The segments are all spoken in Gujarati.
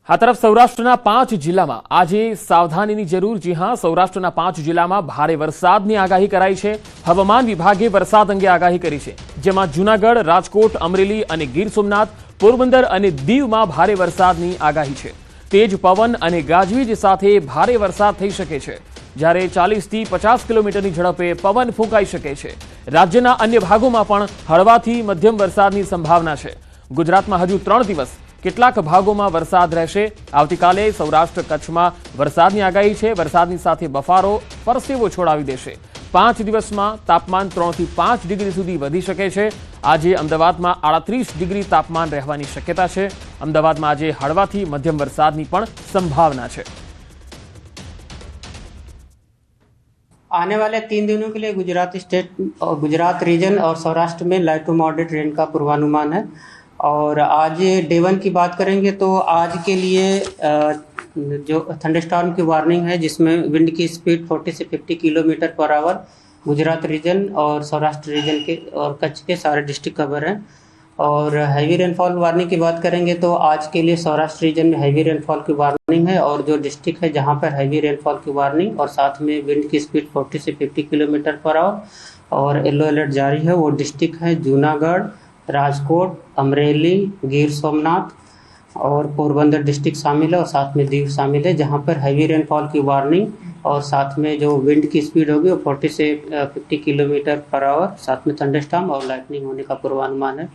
આ તરફ સૌરાષ્ટ્રના 5 જિલ્લામાં આજે સાવધાનીની જરૂર। જી હા, સૌરાષ્ટ્રના 5 જિલ્લામાં ભારે વરસાદની આગાહી કરાઈ છે। હવામાન વિભાગે વરસાદ અંગે આગાહી કરી છે, જેમાં જૂનાગઢ, રાજકોટ, અમરેલી અને ગીર સોમનાથ, પોરબંદર અને દીવમાં ભારે વરસાદની આગાહી છે। તેજ પવન અને ગાજવીજ સાથે ભારે વરસાદ થઈ શકે છે, જ્યારે 40 થી 50 કિલોમીટરની ઝડપે પવન ફૂંકાઈ શકે છે। રાજ્યના અન્ય ભાગોમાં પણ હળવાથી મધ્યમ વરસાદની સંભાવના છે। ગુજરાતમાં હજુ 3 દિવસ કેટલાક ભાગોમાં વરસાદ રહેશે। આવતીકાલે સૌરાષ્ટ્ર કચ્છમાં વરસાદની આગાહી છે। વરસાદની સાથે બફારો પરસેવો છોડાવી દેશે। 5 દિવસમાં તાપમાન 3 થી 5 ડિગ્રી સુધી વધી શકે છે। આજે અમદાવાદમાં 38 ડિગ્રી તાપમાન રહેવાની શક્યતા છે। અમદાવાદમાં આજે હળવાથી મધ્યમ વરસાદની પણ સંભાવના છે। आने वाले 3 दिनों के लिए गुजरात रीजन और सौराष्ट्र में लाइट टू मॉडरेट रेन का पूर्वानुमान है। और आज डे 1 की बात करेंगे तो आज के लिए जो थंडरस्टॉर्म की वार्निंग है, जिसमें विंड की स्पीड 40 से 50 kilometre per hour Gujarat reason और सौराष्ट्र रीजन के और कच्छ के सारे डिस्ट्रिक्ट कवर हैं। और हैवी रेनफॉल वार्निंग की बात करेंगे तो आज के लिए सौराष्ट्र रीजन में हैवी रेनफॉल की वार्निंग है। और जो डिस्ट्रिक्ट है जहां पर हैवी रेनफॉल की वार्निंग और साथ में विंड की स्पीड 40 से 50 किलोमीटर पर आवर और येलो अलर्ट जारी है, वो डिस्ट्रिक्ट है जूनागढ़, राजकोट, अमरेली, गिर सोमनाथ और पोरबंदर डिस्ट्रिक्ट शामिल है, और साथ में दीव शामिल है, जहां पर हैवी रेनफॉल की वार्निंग और साथ में जो विंड की स्पीड होगी वो 40 से 50 किलोमीटर पर आवर, साथ में थंडरस्टॉर्म और लाइटनिंग होने का पूर्वानुमान है।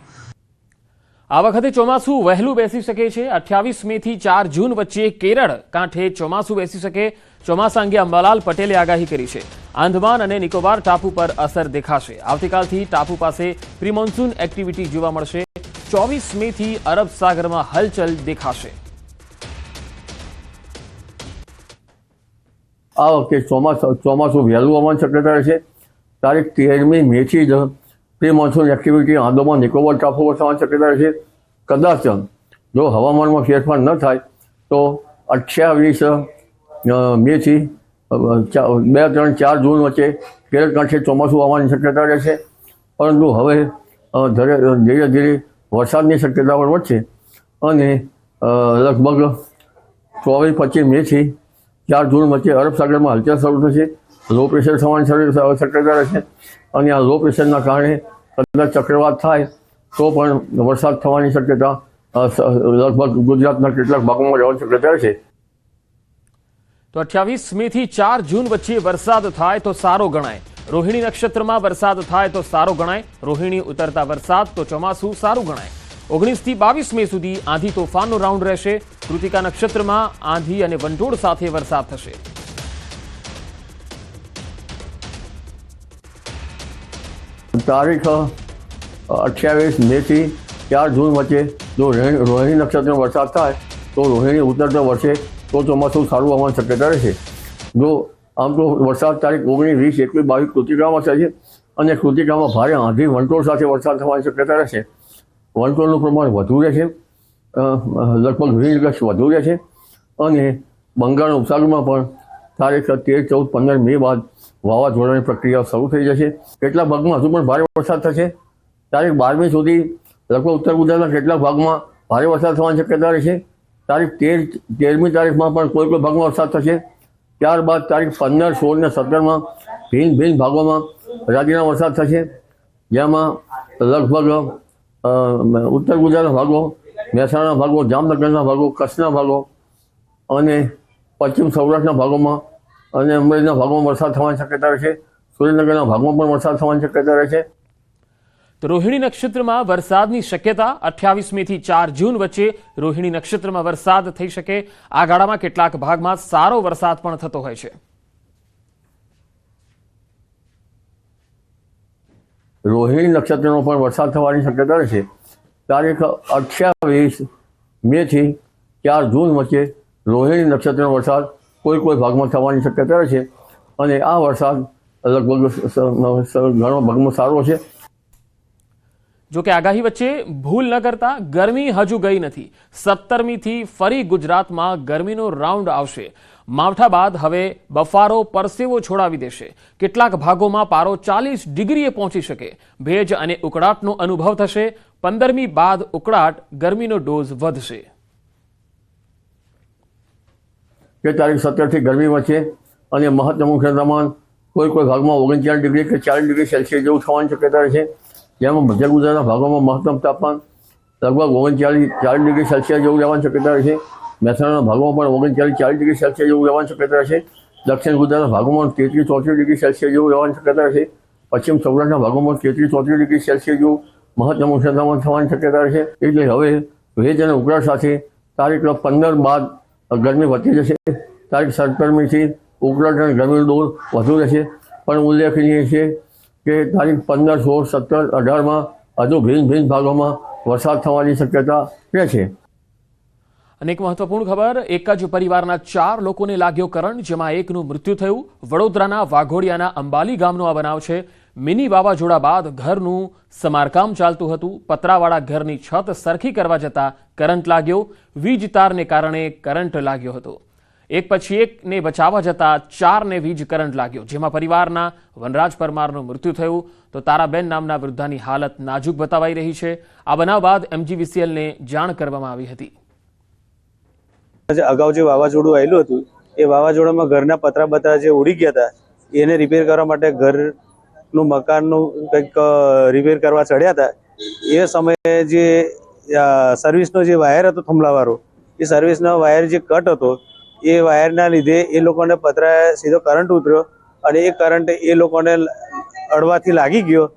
આ વખતે ચોમાસું વહેલું બેસી શકે છે। 28 મે થી 4 જૂન વચ્ચે કેરળ કાંઠે ચોમાસું બેસી શકે। ચોમાસા અંગે અંબાલાલ પટેલે આગાહી કરી છે। આંદમાન અને નિકોબાર ટાપુ પર અસર દેખાશે। આવતીકાલથી ટાપુ પાસે પ્રી મોન્સૂન એક્ટિવિટી જોવા મળશે। 24 મે થી અરબ સાગરમાં હલચલ દેખાશે। આ વખતે ચોમાસું વહેલું આવવાની શક્યતા રહેશે। તારીખ 13મી મેથી જ pre monsoon activity Andaman Nicobar ટાપુ પર થવાની શક્યતા રહેશે। કદાચ જો હવામાનમાં ફેરફાર ન થાય તો 28 મેથી 2, 3, 4 જૂન વચ્ચે કેરળ કાંઠે ચોમાસું આવવાની શક્યતા રહેશે। પરંતુ હવે ધીરે ધીરે વરસાદની શક્યતા પણ વધશે અને લગભગ 24-25 મેથી 4 જૂન વચ્ચે અરબ સાગરમાં હલચલ શરૂ થશે। લો પ્રેશર થવાની શક્યતા રહેશે અને આ લો પ્રેશરના કારણે કદાચ ચક્રવાત થાય તો પણ વરસાદ થવાની શક્યતા લગભગ ગુજરાતના કેટલાક ભાગોમાં રહેવાની શક્યતા રહેશે। તો 28 મે થી 4 જૂન વચ્ચે વરસાદ થાય તો સારો ગણાય। રોહિણી નક્ષત્રમાં વરસાદ થાય તો સારો ગણાય। રોહિણી ઉતરતા વરસાદ તો ચોમાસું સારું ગણાય। 19 થી 22 મે સુધી આંધી તોફાનનો રાઉન્ડ રહેશે। કૃતિકા નક્ષત્રમાં આંધી અને વંટોળ સાથે વરસાદ થશે। તારીખ 28 મેથી 4 જૂન વચ્ચે જો રોહિણી નક્ષત્રનો વરસાદ થાય તો રોહિણી ઉતરતા વર્ષે તો ચોમાસું સારું આવવાની શક્યતા રહેશે। જો આમ તો વરસાદ તારીખ 19, 20, 21, 22 કૃતિકામાં થશે અને કૃતિકામાં ભારે આંધી વંટોળ સાથે વરસાદ થવાની શક્યતા રહેશે। વંટોળનું પ્રમાણ વધુ રહેશે, લગભગ 20 ગસ્ટ વધુ રહેશે અને બંગાળના ઉપસાગરમાં પણ તારીખ 13, 14, 15 મે બાદ વાવાઝોડાની પ્રક્રિયા શરૂ થઈ જશે। કેટલાક ભાગમાં હજુ પણ ભારે વરસાદ થશે। તારીખ 12મી સુધી લગભગ ઉત્તર ગુજરાતના કેટલાક ભાગમાં ભારે વરસાદ થવાની શક્યતા રહેશે। તારીખ 13મી તારીખમાં પણ કોઈ ભાગમાં વરસાદ થશે। ત્યારબાદ તારીખ 15, 16 અને 17માં ભિન્ન ભાગોમાં રાજ્યના વરસાદ થશે, જેમાં લગભગ ઉત્તર ગુજરાતના ભાગો, મહેસાણાના ભાગો, જામનગરના ભાગો, કચ્છના ભાગો અને પશ્ચિમ સૌરાષ્ટ્રના ભાગોમાં અને અમરેલીના ભાગોમાં વરસાદ થવાની શક્યતા રહેશે। સુરેન્દ્રનગરના ભાગમાં પણ વરસાદ થવાની શક્યતા રહેશે। તો રોહિણી નક્ષત્રમાં વરસાદની શક્યતા 28 મે થી 4 જૂન વચ્ચે રોહિણી નક્ષત્રમાં વરસાદ થઈ શકે। આ ગાળામાં કેટલાક ભાગમાં સારો વરસાદ પણ થતો હોય છે। રોહિણી નક્ષત્રનો પણ વરસાદ થવાની શક્યતા રહેશે। તારીખ 28 મે થી 4 જૂન વચ્ચે રોહિણી નક્ષત્રનો વરસાદ કોઈ ભાગમાં થવાની શક્યતા રહેશે અને આ વરસાદ લગભગ ઘણો ભાગમાં સારો છે। જો કે આગાહી વચ્ચે ભૂલ ન કરતા ગરમી હજુ ગઈ નથી। 17મી થી ફરી ગુજરાતમાં ગરમીનો રાઉન્ડ આવશે। માવઠા બાદ હવે બફારો પરસેવો છોડાવી દેશે। કેટલાક ભાગોમાં પારો 40 ડિગ્રીએ પહોંચી શકે। ભેજ અને ઉકળાટનો અનુભવ થશે। 15મી બાદ ઉકળાટ, ગરમીનો ડોઝ વધશે। કે તારીખ 17 ગરમી વચ્ચે અને મહત્તમ તાપમાન કોઈ ભાગમાં 39 ડિગ્રી કે 40 ડિગ્રી સેલ્સિયસ જેવું થવાની શક્યતા છે, જેમાં મધ્ય ગુજરાતના ભાગોમાં મહત્તમ તાપમાન લગભગ 39-40 ડિગ્રી સેલ્સિયસ જેવું રહેવાની શક્યતા છે. મહેસાણાના ભાગોમાં પણ 39-40 ડિગ્રી સેલ્સિયસ જેવું રહેવાની શક્યતા છે. દક્ષિણ ગુજરાતના ભાગોમાં 33-34 ડિગ્રી સેલ્સિયસ જેવું રહેવાની શક્યતા છે. પશ્ચિમ સૌરાષ્ટ્રના ભાગોમાં 33-34 ડિગ્રી સેલ્સિયસ જેવું મહત્તમ તાપમાન થવાની શક્યતા છે. એટલે હવે ભેજ અને ઉકળાટ સાથે તારીખ 15 બાદ ગરમી વધતી જશે. તારીખ 17મીથી ઉકળાટ અને ગરમીનો દોર વધુ રહેશે. પણ ઉલ્લેખનીય છે કે તારીખ 15, 16, 17, 18માં હજુ ભિન્ન ભાગોમાં વરસાદ થવાની શક્યતા રહે છે. અને એક મહત્વપૂર્ણ ખબર, એક જ પરિવારના 4 લોકોને લાગ્યો કરંટ, જેમાં એકનું મૃત્યુ થયું. વડોદરાના વાઘોડિયાના અંબાલી ગામનો આ બનાવ છે. મિની વાવાઝોડા બાદ ઘરનું સમારકામ ચાલતું હતું. પતરાવાળા ઘરની છત સરખી કરવા જતા કરંટ લાગ્યો. વીજ તારને કારણે કરંટ લાગ્યો હતો. એક પછી એકને બચાવવા જતા 4ને વીજ કરંટ લાગ્યો, જેમાં પરિવારના વનરાજ પરમારનું મૃત્યુ થયું. તો તારાબેન નામના વૃદ્ધાની હાલત નાજુક બતાવાઈ રહી છે. આ બનાવ બાદ MGVCLને જાણ કરવામાં આવી હતી. અગાઉ જે વાવાઝોડું આવેલું હતું એ વાવાઝોડામાં ઘરના પતરા જે ઉડી ગયા હતા એને રિપેર કરવા માટે ઘરનું મકાનનું કંઈક રિપેર કરવા ચડ્યા હતા. એ સમયે જે સર્વિસનો જે વાયર હતો થંભલાવાળો, એ સર્વિસનો વાયર જે કટ હતો એ વાયરના લીધે એ લોકોને પતરા સીધો કરંટ ઉતર્યો અને એ કરંટ એ લોકોને અડવાથી લાગી ગયો.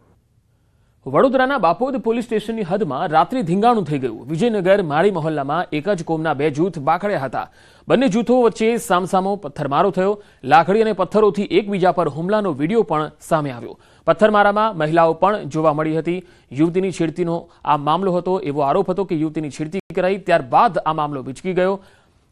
વડોદરાના બાપોદ પોલીસ સ્ટેશનની હદમાં રાત્રે ધીંગાણું થઈ ગયું. વિજયનગર માળી મહોલ્લામાં એક જ કોમના 2 જૂથ બાખડ્યા હતા. બંને જૂથો વચ્ચે સામસામો પથ્થરમારો થયો. લાકડી અને પથ્થરોથી એકબીજા પર હુમલાનો વિડીયો પણ સામે આવ્યો. પથ્થરમારામાં મહિલાઓ પણ જોવા મળી હતી. યુવતીની છેડતીનો આ મામલો હતો. એવો આરોપ હતો કે યુવતીની છેડતી કરાઈ, ત્યારબાદ આ મામલો વિચકી ગયો.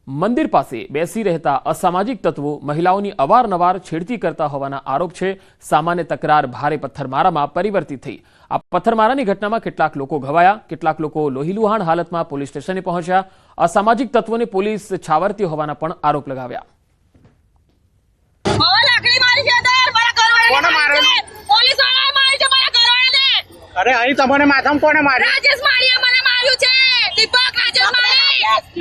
મંદિર પાસે બેસી રહેતા અસામાજિક તત્વો મહિલાઓની અવારનવાર છેડતી કરતા હોવાના આરોપ છે. સામાન્ય તકરાર ભારે પથ્થરમારામાં પરિવર્તિત થઈ. આ પથ્થરમારાની ઘટનામાં કેટલાક લોકો ઘવાયા, કેટલાક લોકો લોહીલુહાણ હાલતમાં પોલીસ સ્ટેશને પહોંચ્યા. અસામાજિક તત્વોને પોલીસ છાવરતી હોવાના પણ આરોપ લગાવ્યા. અરે અહીં તમને માથામાં કોને માર્યું? રાજેશ મારીએ મને માર્યું છે. દીપક રાજેશ મારી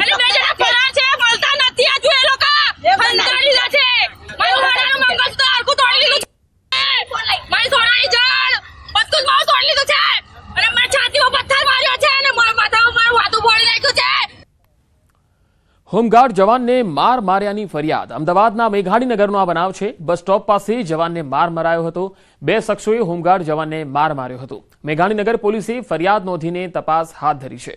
અને બે જણા ફરાર છે, મળતા નથી. હજુ એ લોકો હંતાડી લીધા છે. મારું મારાનું મંગળસૂત્ર આખું તોડી લીધું છે. મારી સોનાની જળ બધું જ મારું તોડી લીધું છે અને મારી છાતીમાં પથ્થર માર્યો છે અને માથામાં મારું વાતું બોળી નાખ્યું છે. હોમગાર્ડ જવાનને માર માર્યાની ફરિયાદ. અમદાવાદના મેઘાણીનગરનો આ બનાવ છે. બસ સ્ટોપ પાસે જવાનને માર મરાયો હતો. 2 શખ્સોએ હોમગાર્ડ જવાનને માર માર્યો હતો. મેઘાણીનગર પોલીસે ફરિયાદ નોંધીને તપાસ હાથ ધરી છે.